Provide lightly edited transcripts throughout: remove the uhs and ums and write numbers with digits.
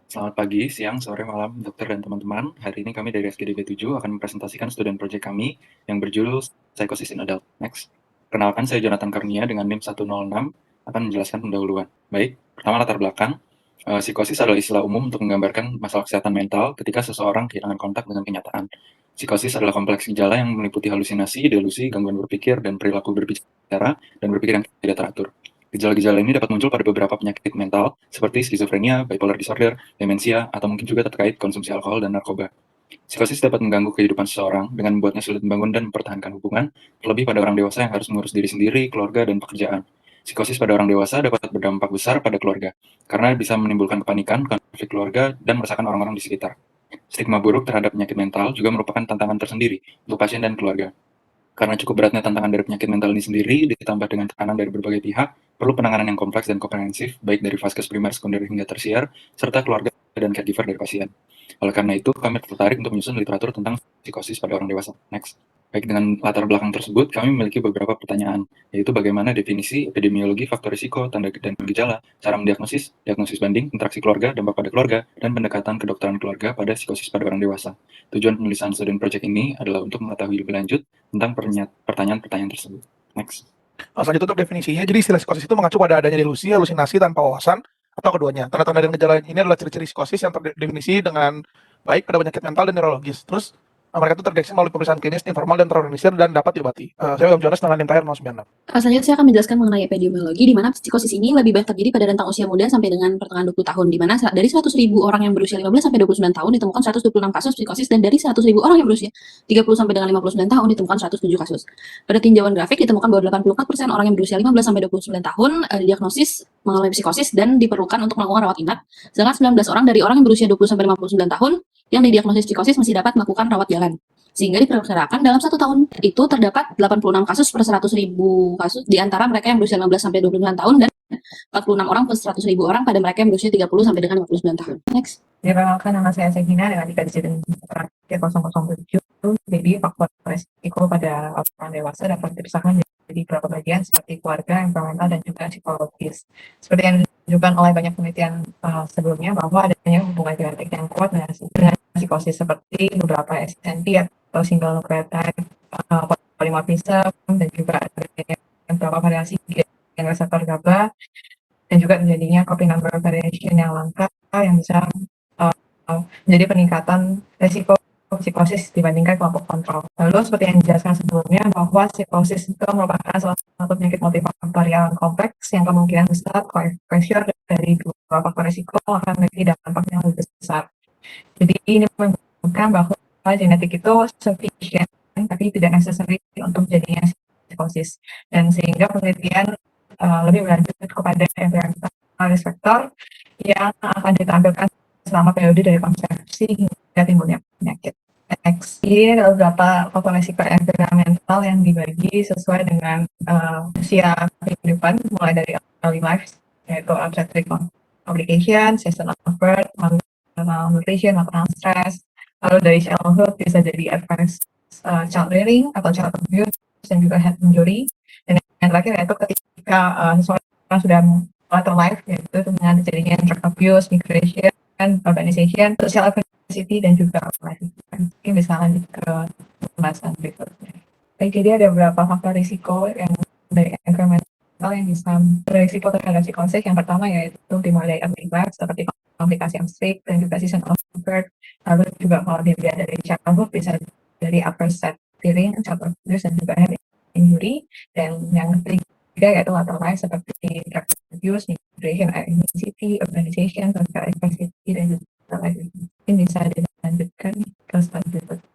Selamat pagi, siang, sore, malam, dokter dan teman-teman. Hari ini kami dari SGDB 7 akan mempresentasikan student project kami yang berjudul Psychosis in Adult. Next. Perkenalkan, saya Jonathan Karnia dengan NIM 106 akan menjelaskan pendahuluan. Baik, pertama latar belakang. Psikosis adalah istilah umum untuk menggambarkan masalah kesehatan mental ketika seseorang kehilangan kontak dengan kenyataan. Psikosis adalah kompleks gejala yang meliputi halusinasi, delusi, gangguan berpikir, dan perilaku berbicara dan berpikir yang tidak teratur. Gejala-gejala ini dapat muncul pada beberapa penyakit mental seperti skizofrenia, bipolar disorder, demensia, atau mungkin juga terkait konsumsi alkohol dan narkoba. Psikosis dapat mengganggu kehidupan seseorang dengan membuatnya sulit membangun dan mempertahankan hubungan, terlebih pada orang dewasa yang harus mengurus diri sendiri, keluarga, dan pekerjaan. Psikosis pada orang dewasa dapat berdampak besar pada keluarga, karena bisa menimbulkan kepanikan, konflik keluarga, dan meresahkan orang-orang di sekitar. Stigma buruk terhadap penyakit mental juga merupakan tantangan tersendiri untuk pasien dan keluarga. Karena cukup beratnya tantangan dari penyakit mental ini sendiri, ditambah dengan tekanan dari berbagai pihak, perlu penanganan yang kompleks dan komprehensif, baik dari vaskes primer, sekunder, hingga tersier, serta keluarga dan caregiver dari pasien. Oleh karena itu, kami tertarik untuk menyusun literatur tentang psikosis pada orang dewasa. Next. Baik, dengan latar belakang tersebut, kami memiliki beberapa pertanyaan, yaitu bagaimana definisi, epidemiologi, faktor risiko, tanda dan gejala, cara mendiagnosis, diagnosis banding, interaksi keluarga, dampak pada keluarga, dan pendekatan kedokteran keluarga pada psikosis pada orang dewasa. Tujuan penulisan student project ini adalah untuk mengetahui lebih lanjut tentang pertanyaan-pertanyaan tersebut. Next. Selanjutnya untuk definisinya, jadi istilah psikosis itu mengacu pada adanya delusi, halusinasi tanpa wawasan, atau keduanya. Tanda-tanda dan gejala ini adalah ciri-ciri psikosis yang terdefinisi dengan baik pada penyakit mental dan neurologis. Terus mereka itu terdeteksi melalui pemeriksaan klinis, informal, dan terorganisir dan dapat diobati. Saya William Jonas dengan Entire 096. Selanjutnya saya akan menjelaskan mengenai epidemiologi, di mana psikosis ini lebih banyak terjadi pada rentang usia muda sampai dengan pertengahan 20 tahun, di mana dari 100.000 orang yang berusia 15 sampai 29 tahun ditemukan 126 kasus psikosis, dan dari 100.000 orang yang berusia 30 sampai dengan 59 tahun ditemukan 107 kasus. Pada tinjauan grafik ditemukan bahwa 84% orang yang berusia 15 sampai 29 tahun diagnosis mengalami psikosis dan diperlukan untuk melakukan rawat inap, sedangkan 19 orang dari orang yang berusia 20 sampai 59 tahun yang didiagnosis psikosis masih dapat melakukan rawat jalan. Sehingga diperkirakan dalam 1 tahun itu terdapat 86 kasus per 100.000 kasus di antara mereka yang berusia 15 sampai 29 tahun dan 46 orang per 100.000 orang pada mereka yang berusia 30 sampai dengan 59 tahun. Next. Perkenalkan, nama saya Segina dengan tiga digit terakhir 007. Jadi faktor resiko pada orang dewasa dapat dipisahkan jadi beberapa bagian seperti keluarga, environmental, dan juga psikologis. Seperti yang ditunjukkan oleh banyak penelitian sebelumnya bahwa adanya hubungan genetik yang kuat dengan psikosis seperti beberapa SNP atau single nucleotide polymorphism, dan juga adanya beberapa variasi gen reseptor GABA, dan juga terjadinya copy number variation yang langka yang bisa menjadi peningkatan resiko psikosis dibandingkan kelompok kontrol. Lalu seperti yang dijelaskan sebelumnya bahwa psikosis itu merupakan salah satu penyakit multifaktorial kompleks yang kemungkinan besar pressure dari dua faktor risiko akan memiliki dampak yang lebih besar. Jadi ini menunjukkan bahwa genetik itu sufficient tapi tidak necessary untuk jadinya psikosis, dan sehingga penelitian lebih berlanjut kepada environmental risk factor yang akan ditampilkan selama periode dari konsepsi hingga timbulnya penyakit. Next, ini adalah beberapa faktor risiko environmental yang dibagi sesuai dengan usia kehidupan, mulai dari early life, yaitu obstetric complication, seasonal birth, malnutrition, maternal stress. Lalu dari childhood bisa jadi advanced child rearing atau child abuse, dan juga head injury. Dan yang terakhir yaitu ketika seseorang sudah later life, yaitu dengan terjadinya drug abuse, migration, urbanization, social adversity, dan juga life. Mungkin bisa lanjut ke pembahasan berikutnya. Baik, jadi ada beberapa faktor risiko yang dari environmental yang bisa berisiko terhadap psikosis. Yang pertama yaitu dimulai dari early life, seperti komplikasi strict dan juga seasonal birth. Lalu juga kalau dilihat dari childhood bisa dari upper set tearing, child abuse, dan juga head injury. Dan yang ketiga yaitu later life seperti drug abuse, migration, ethnicity, urbanization, social adversity, dan juga life. Ini bisa dilanjutkan ke slide berikutnya.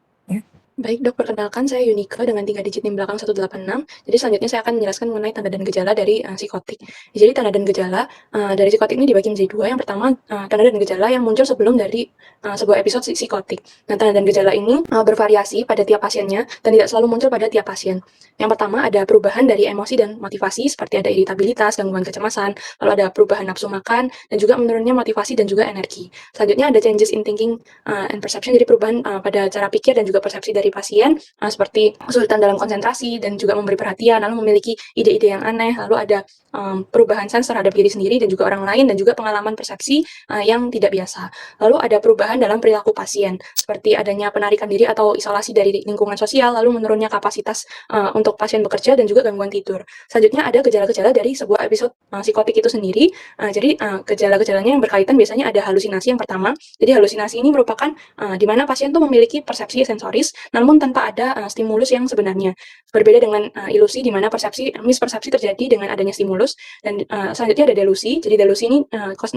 Baik dok, perkenalkan saya Yunika dengan 3 digit NIM belakang 186. Jadi selanjutnya saya akan menjelaskan mengenai tanda dan gejala dari psikotik. Jadi tanda dan gejala dari psikotik ini dibagi menjadi 2. Yang pertama, tanda dan gejala yang muncul sebelum dari sebuah episode psikotik. Nah, tanda dan gejala ini bervariasi pada tiap pasiennya dan tidak selalu muncul pada tiap pasien. Yang pertama ada perubahan dari emosi dan motivasi, seperti ada iritabilitas, gangguan kecemasan, lalu ada perubahan nafsu makan, dan juga menurunnya motivasi dan juga energi. Selanjutnya ada changes in thinking and perception, jadi perubahan pada cara pikir dan juga persepsi dari pasien, seperti kesulitan dalam konsentrasi dan juga memberi perhatian, lalu memiliki ide-ide yang aneh, lalu ada perubahan sens terhadap diri sendiri dan juga orang lain, dan juga pengalaman persepsi yang tidak biasa. Lalu ada perubahan dalam perilaku pasien, seperti adanya penarikan diri atau isolasi dari lingkungan sosial, lalu menurunnya kapasitas untuk pasien bekerja dan juga gangguan tidur. Selanjutnya ada gejala-gejala dari sebuah episode psikotik itu sendiri. Jadi gejala-gejalanya yang berkaitan biasanya ada halusinasi yang pertama. Jadi halusinasi ini merupakan di mana pasien tuh memiliki persepsi sensoris, namun tanpa ada stimulus yang sebenarnya. Berbeda dengan ilusi, di mana mispersepsi terjadi dengan adanya stimulus. Dan selanjutnya ada delusi. Jadi delusi ini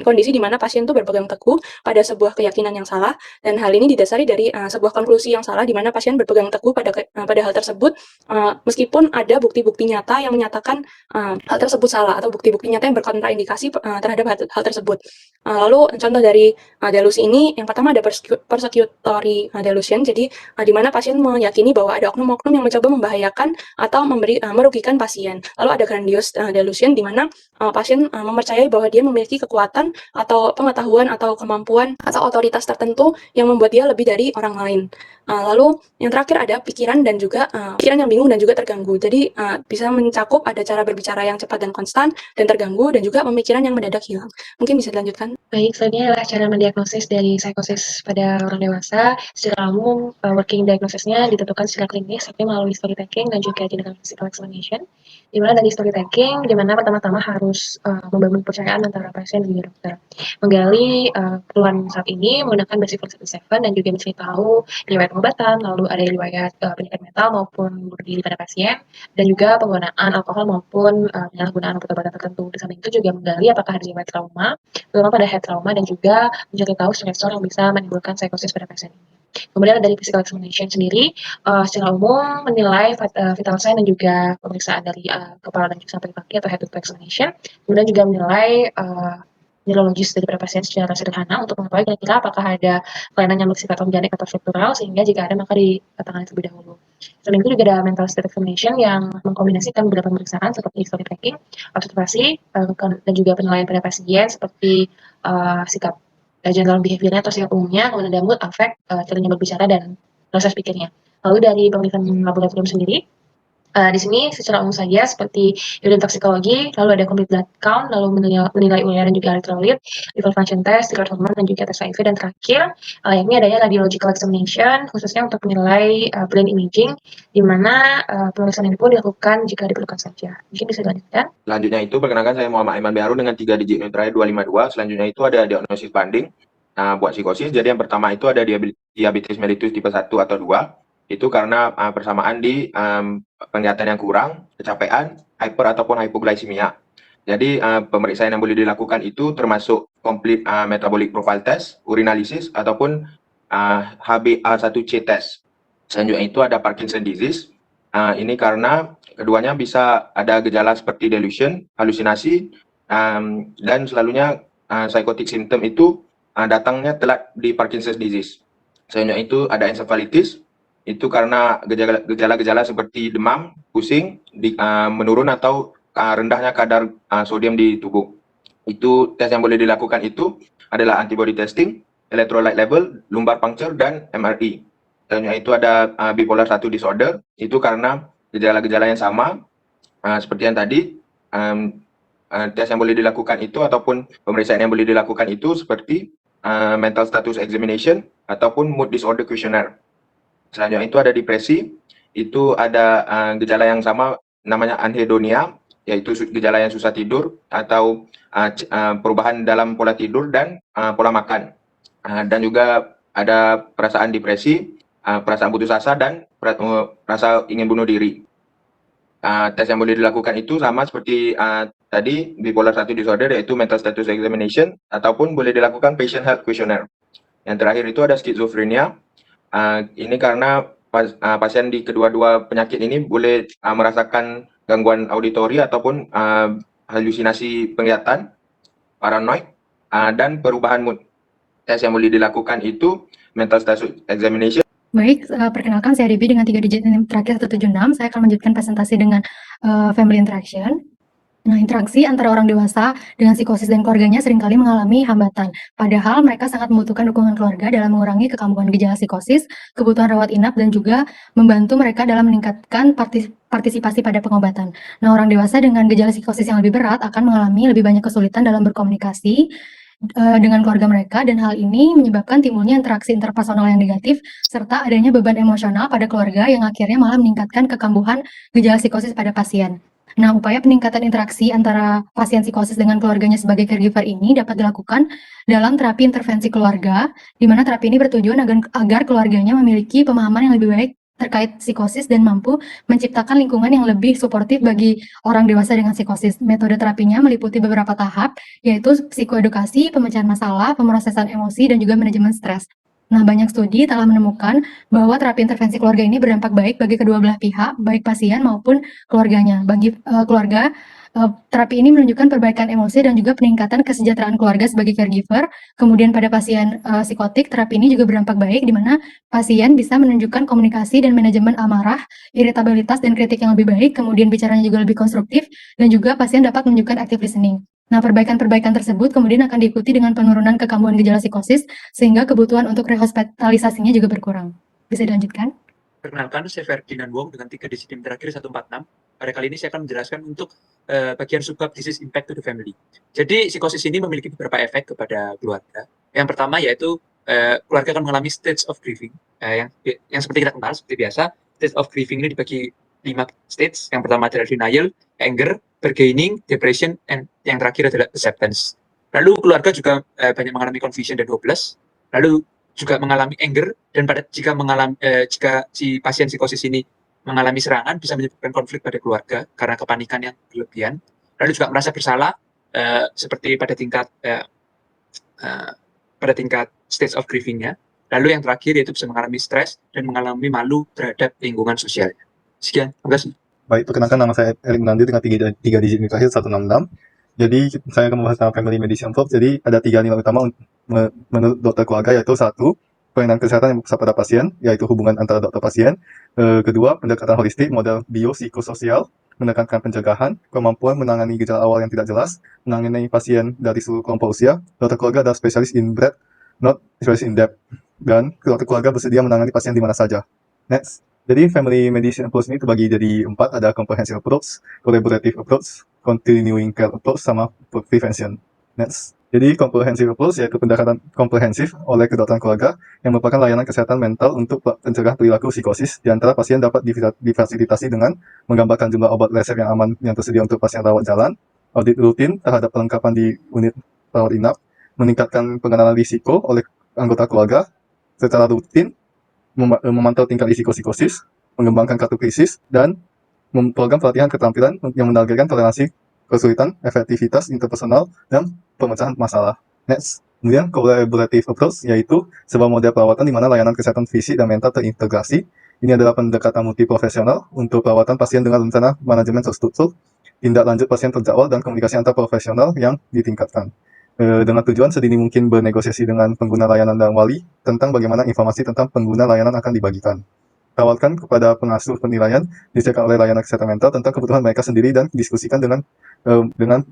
kondisi di mana pasien tuh berpegang teguh pada sebuah keyakinan yang salah, dan hal ini didasari dari sebuah konklusi yang salah, di mana pasien berpegang teguh pada hal tersebut meskipun ada bukti-bukti nyata yang menyatakan hal tersebut salah, atau bukti-bukti nyata yang berkontraindikasi terhadap hal tersebut. Lalu contoh dari delusi ini, yang pertama ada persecutory delusion. Jadi di mana pasien meyakini bahwa ada oknum-oknum yang mencoba membahayakan atau merugikan pasien. Lalu ada grandiose delusion, di mana pasien mempercayai bahwa dia memiliki kekuatan atau pengetahuan atau kemampuan atau otoritas tertentu yang membuat dia lebih dari orang lain. Lalu yang terakhir ada pikiran dan juga pikiran yang bingung dan juga terganggu. Jadi bisa mencakup ada cara berbicara yang cepat dan konstan dan terganggu, dan juga pemikiran yang mendadak hilang. Mungkin bisa dilanjutkan. Baik, selanjutnya adalah cara mendiagnosis dari psikosis pada orang dewasa. Secara umum, working diagnosisnya ditentukan secara klinis, seperti melalui story taking dan juga clinical physical examination. Di mana dari story taking, di mana pertama-tama harus membangun kepercayaan antara pasien dan dokter. Menggali keluhan saat ini menggunakan basic 477 dan juga mencari tahu riwayat pengobatan, lalu ada riwayat penyakit mental maupun bunuh diri pada pasien, dan juga penggunaan alkohol maupun penyalahgunaan obat-obatan tertentu. Di samping itu juga menggali apakah ada riwayat trauma, terutama pada head trauma, dan juga mencari tahu stressor yang bisa menimbulkan psikosis pada pasien ini. Kemudian dari physical examination sendiri, secara umum menilai vital sign dan juga pemeriksaan dari kepala dan juga sampai kaki atau head to toe examination. Kemudian juga menilai neurologis daripada pasien secara sederhana untuk mengetahui kira-kira apakah ada kelainan yang bersifat organik atau struktural, sehingga jika ada maka ditangani terlebih dahulu. Selain itu juga ada mental state examination yang mengkombinasikan beberapa pemeriksaan seperti story taking, observasi, dan juga penilaian pada pasien seperti sikap general behavior-nya atau sikap umumnya, kemudian ada mood, affect, caranya berbicara, dan proses pikirnya. Lalu dari pemeriksaan laboratorium sendiri, di sini secara umum saja seperti urine toxicology, lalu ada complete blood count, lalu menilai urea dan juga elektrolit, liver function test, thyroid hormone, dan juga tes HIV, dan terakhir yakni adanya radiological examination khususnya untuk menilai brain imaging, di mana pemeriksaan ini pun dilakukan jika diperlukan saja. Mungkin bisa dilanjutkan. Selanjutnya itu perkenalkan saya Muhammad Aiman Beharu dengan 3 digit terakhir 252. Selanjutnya itu ada diagnosis banding buat psikosis. Jadi yang pertama itu ada diabetes mellitus tipe 1 atau 2. Itu karena persamaan di penglihatan yang kurang, kecapean, hyper ataupun hypoglycemia. Jadi pemeriksaan yang boleh dilakukan itu termasuk complete metabolic profile test, urinalysis, ataupun HbA1c test. Selanjutnya itu ada Parkinson disease. Ini karena keduanya bisa ada gejala seperti delusion, halusinasi, dan selalunya psychotic symptom itu datangnya telat di Parkinson's disease. Selanjutnya itu ada encephalitis. Itu karena gejala-gejala seperti demam, pusing, menurun atau rendahnya kadar sodium di tubuh. Itu tes yang boleh dilakukan itu adalah antibody testing, electrolyte level, lumbar puncture, dan MRI. Selanjutnya itu ada bipolar 1 disorder. Itu karena gejala-gejala yang sama seperti yang tadi. Tes yang boleh dilakukan itu ataupun pemeriksaan yang boleh dilakukan itu seperti mental status examination ataupun mood disorder questionnaire. Selanjutnya itu ada depresi, itu ada gejala yang sama namanya anhedonia, yaitu gejala yang susah tidur atau perubahan dalam pola tidur dan pola makan. Dan juga ada perasaan depresi, perasaan putus asa, dan rasa ingin bunuh diri. Tes yang boleh dilakukan itu sama seperti tadi bipolar 1 disorder, yaitu mental status examination, ataupun boleh dilakukan patient health questionnaire. Yang terakhir itu ada skizofrenia. Ini karena pasien di kedua-dua penyakit ini boleh merasakan gangguan auditori ataupun halusinasi penglihatan, paranoid, dan perubahan mood. Tes yang boleh dilakukan itu mental status examination. Baik, perkenalkan saya Debbie dengan 3 digit NIM terakhir 176. Saya akan melanjutkan presentasi dengan family interaction. Nah, interaksi antara orang dewasa dengan psikosis dan keluarganya seringkali mengalami hambatan. Padahal mereka sangat membutuhkan dukungan keluarga dalam mengurangi kekambuhan gejala psikosis, kebutuhan rawat inap, dan juga membantu mereka dalam meningkatkan partisipasi pada pengobatan. Nah, orang dewasa dengan gejala psikosis yang lebih berat akan mengalami lebih banyak kesulitan dalam berkomunikasi dengan keluarga mereka, dan hal ini menyebabkan timbulnya interaksi interpersonal yang negatif serta adanya beban emosional pada keluarga yang akhirnya malah meningkatkan kekambuhan gejala psikosis pada pasien. Nah, upaya peningkatan interaksi antara pasien psikosis dengan keluarganya sebagai caregiver ini dapat dilakukan dalam terapi intervensi keluarga, di mana terapi ini bertujuan agar keluarganya memiliki pemahaman yang lebih baik terkait psikosis dan mampu menciptakan lingkungan yang lebih suportif bagi orang dewasa dengan psikosis. Metode terapinya meliputi beberapa tahap, yaitu psikoedukasi, pemecahan masalah, pemrosesan emosi, dan juga manajemen stres. Nah, banyak studi telah menemukan bahwa terapi intervensi keluarga ini berdampak baik bagi kedua belah pihak, baik pasien maupun keluarganya. Bagi keluarga, terapi ini menunjukkan perbaikan emosi dan juga peningkatan kesejahteraan keluarga sebagai caregiver. Kemudian pada pasien psikotik, terapi ini juga berdampak baik di mana pasien bisa menunjukkan komunikasi dan manajemen amarah, iritabilitas, dan kritik yang lebih baik, kemudian bicaranya juga lebih konstruktif, dan juga pasien dapat menunjukkan active listening. Nah, perbaikan-perbaikan tersebut kemudian akan diikuti dengan penurunan kekambuhan gejala psikosis, sehingga kebutuhan untuk rehospitalisasinya juga berkurang. Bisa dilanjutkan? Perkenalkan, saya Ferdinand Wong dengan 3 digit NIM terakhir 146. Pada kali ini saya akan menjelaskan untuk bagian subbab disease impact to the family. Jadi psikosis ini memiliki beberapa efek kepada keluarga. Yang pertama yaitu keluarga akan mengalami stage of grieving. Yang seperti kita kenal, seperti biasa, stage of grieving ini dibagi 5 stage. Yang pertama adalah denial, anger, bargaining, depression, and yang terakhir adalah acceptance. Lalu keluarga juga banyak mengalami confusion dan hopeless. Lalu juga mengalami anger, dan jika si pasien psikosis ini mengalami serangan bisa menyebabkan konflik pada keluarga karena kepanikan yang berlebihan. Lalu juga merasa bersalah seperti pada tingkat stage of grieving-nya. Lalu yang terakhir yaitu bisa mengalami stres dan mengalami malu terhadap lingkungan sosialnya. Sekian, terima kasih. Baik, perkenalkan, nama saya Erik Menandi dengan 3 digit NIM terakhir 166. Jadi saya akan membahas tentang family medicine talk. Jadi ada 3 nilai utama menurut dokter keluarga, yaitu 1, pelayanan kesehatan yang berpusat pada pasien, yaitu hubungan antara dokter pasien. Kedua, pendekatan holistik, model biopsikososial, menekankan pencegahan, kemampuan menangani gejala awal yang tidak jelas, menangani pasien dari seluruh kelompok usia. Dokter keluarga adalah spesialis in breadth, not spesialis in depth. Dan dokter keluarga bersedia menangani pasien di mana saja. Next. Jadi family medicine approach ini terbagi jadi 4, ada comprehensive approach, collaborative approach, continuing care approach, sama prevention. Next. Jadi comprehensive approach yaitu pendekatan komprehensif oleh kedokteran keluarga yang merupakan layanan kesehatan mental untuk pencegah perilaku psikosis. Di antara pasien dapat difasilitasi dengan menggambarkan jumlah obat resep yang aman yang tersedia untuk pasien rawat jalan, audit rutin terhadap perlengkapan di unit rawat inap, meningkatkan pengenalan risiko oleh anggota keluarga secara rutin, memantau tingkat risiko psikosis, mengembangkan kartu krisis, dan program pelatihan keterampilan yang menargetkan toleransi, kesulitan, efektivitas interpersonal, dan pemecahan masalah. Next. Kemudian collaborative approach yaitu sebuah model perawatan di mana layanan kesehatan fisik dan mental terintegrasi. Ini adalah pendekatan multiprofesional untuk perawatan pasien dengan rencana manajemen terstruktur, tindak lanjut pasien terjadwal, dan komunikasi antar profesional yang ditingkatkan. Dengan tujuan sedini mungkin bernegosiasi dengan pengguna layanan dan wali tentang bagaimana informasi tentang pengguna layanan akan dibagikan. Tawarkan kepada pengasuh penilaian disediakan oleh layanan kesehatan mental tentang kebutuhan mereka sendiri dan diskusikan dengan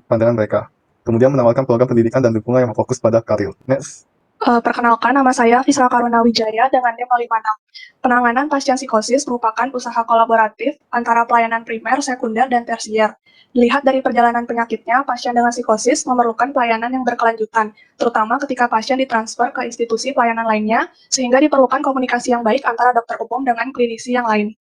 pandangan mereka. Kemudian menawarkan program pendidikan dan dukungan yang fokus pada karir. Next. Perkenalkan, nama saya Fisra Karuna Wijaya dengan NIM 56. Penanganan pasien psikosis merupakan usaha kolaboratif antara pelayanan primer, sekunder, dan tersier. Dilihat dari perjalanan penyakitnya, pasien dengan psikosis memerlukan pelayanan yang berkelanjutan, terutama ketika pasien ditransfer ke institusi pelayanan lainnya, sehingga diperlukan komunikasi yang baik antara dokter umum dengan klinisi yang lain.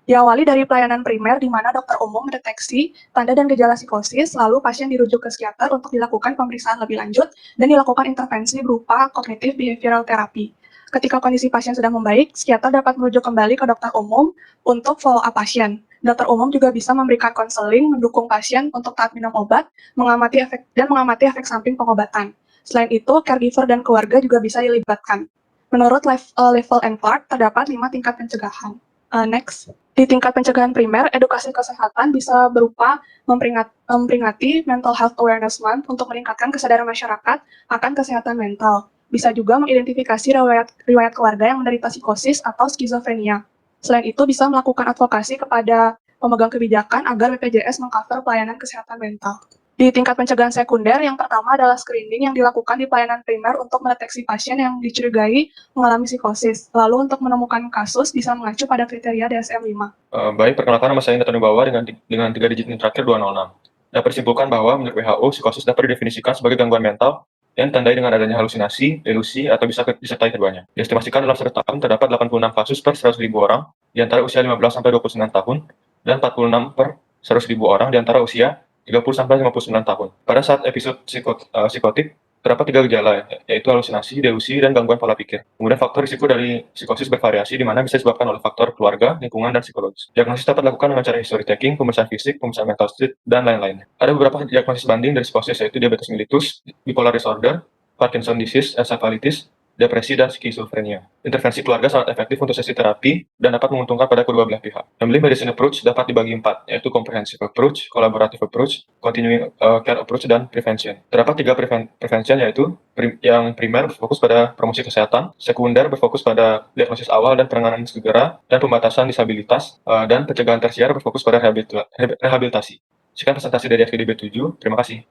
Diawali dari pelayanan primer di mana dokter umum mendeteksi tanda dan gejala psikosis, lalu pasien dirujuk ke psikiater untuk dilakukan pemeriksaan lebih lanjut dan dilakukan intervensi berupa cognitive behavioral therapy. Ketika kondisi pasien sudah membaik, psikiater dapat merujuk kembali ke dokter umum untuk follow up pasien. Dokter umum juga bisa memberikan konseling, mendukung pasien untuk taat minum obat, mengamati efek samping pengobatan. Selain itu, caregiver dan keluarga juga bisa dilibatkan. Menurut Level and Clark, terdapat 5 tingkat pencegahan. Next. Di tingkat pencegahan primer, edukasi kesehatan bisa berupa memperingati Mental Health Awareness Month untuk meningkatkan kesadaran masyarakat akan kesehatan mental. Bisa juga mengidentifikasi riwayat keluarga yang menderita psikosis atau skizofrenia. Selain itu, bisa melakukan advokasi kepada pemegang kebijakan agar BPJS mengcover pelayanan kesehatan mental. Di tingkat pencegahan sekunder, yang pertama adalah screening yang dilakukan di pelayanan primer untuk mendeteksi pasien yang dicurigai mengalami psikosis. Lalu untuk menemukan kasus bisa mengacu pada kriteria DSM-5. Baik, perkenalkan nama saya Nathan Nubawa dengan 3 digit NIM terakhir 206. Dapat disimpulkan bahwa menurut WHO, psikosis dapat didefinisikan sebagai gangguan mental yang ditandai dengan adanya halusinasi, delusi, atau bisa disertai keduanya. Diestimasikan dalam 1 tahun terdapat 86 kasus per 100.000 orang di antara usia 15-29 tahun dan 46 per 100.000 orang di antara usia 30-59 tahun. Pada saat episode psikotik, terdapat 3 gejala, yaitu halusinasi, delusi, dan gangguan pola pikir. Kemudian faktor risiko dari psikosis bervariasi, di mana bisa disebabkan oleh faktor keluarga, lingkungan, dan psikologis. Diagnosis dapat dilakukan dengan cara history taking, pemeriksaan fisik, pemeriksaan mental state, dan lain-lain. Ada beberapa diagnosis banding dari psikosis, yaitu diabetes mellitus, bipolar disorder, Parkinson disease, encephalitis, depresi, dan skizofrenia. Intervensi keluarga sangat efektif untuk sesi terapi dan dapat menguntungkan pada kedua belah pihak. Family medicine approach dapat dibagi 4, yaitu comprehensive approach, collaborative approach, continuing care approach, dan prevention. Terdapat 3 prevention, yaitu yang primer berfokus pada promosi kesehatan, sekunder berfokus pada diagnosis awal dan penanganan segera, dan pembatasan disabilitas, dan pencegahan tersier berfokus pada rehabilitasi. Sekian presentasi dari FKDB 7, terima kasih.